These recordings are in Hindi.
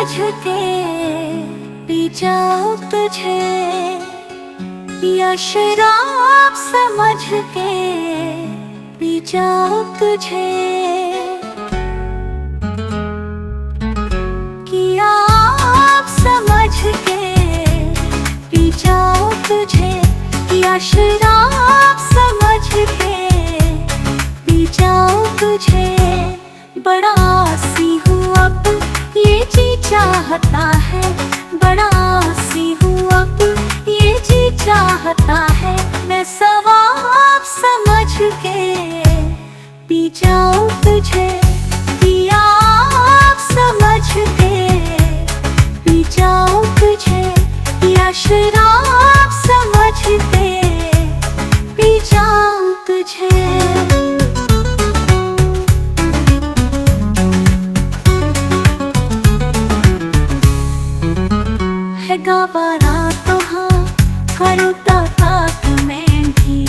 समझ के पी जाऊं तुझे, या शराब समझ के पी जाऊं तुझे, किया आप समझ के पी जाऊं तुझे, या शराब समझ के पी जाऊं तुझे। बड़ा आसी हूँ अब ये जी चाहता है, बड़ा आसी हूँ अब ये जी चाहता है, मैं सवाब समझ के पी जाऊं तुझे, किया आप समझ के पी जाऊं तुझे, या शराब समझ के पी जाऊं तुझे। है गवारा तो हाँ करूँगा ताक मैं भी,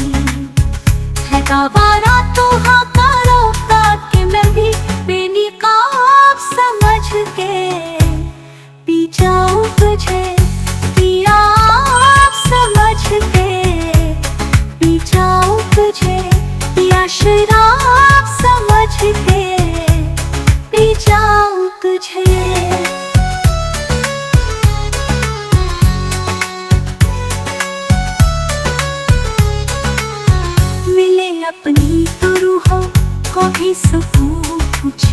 है गवारा तो हाँ करूँगा कि मैं भी, बेनिकाब समझ के पी जाऊं तुझे, किया आप समझ के पी जाऊं तुझे, या शराब समझ के पी जाऊं तुझे। अपनी तो रूहों को भी सुकून कुछ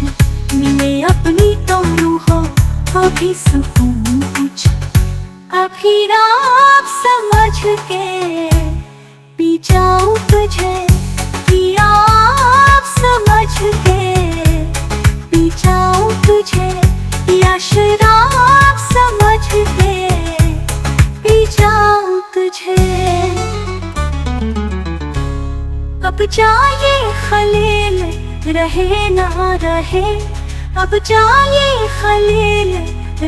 मिले, अपनी तो रूहों को भी सुकून कुछ, अभी रात समझ के पी जाऊं तुझे, किया आप समझ के पी जाऊं तुझे, या शराब समझ के पी जाऊं तुझे। अब जाए खलील रहे ना रहे, अब जाए खलील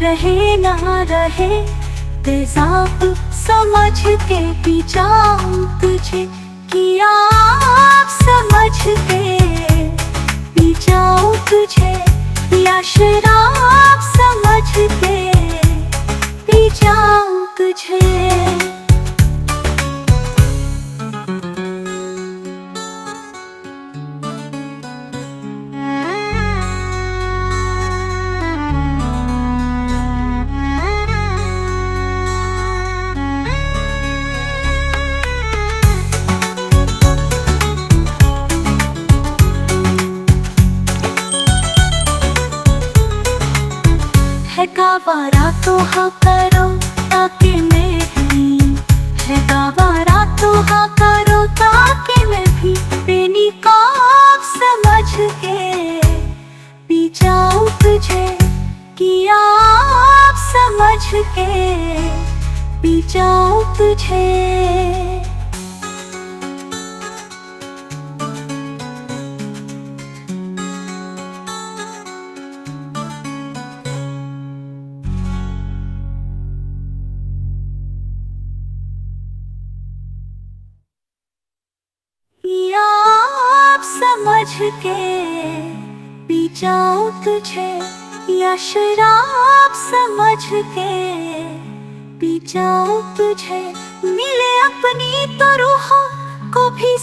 रहे ना रहे, तेजाब समझ के पी जाऊं तुझे, किया आप समझ के पी जाऊं तुझे, या शराब समझ के पी जाऊं तुझे। है गवारा तो हाँ करो ताकि मैं भी, है गवारा तो हाँ करो ताकि मैं भी, बेनिकाब समझ के पी जाऊं तुझे, किया आप समझ के पी जाऊं तुझे। समझ के पी जाऊं तुझे, या शराब समझ के पी जाऊं तुझे, मिले अपनी तो रूहों को भी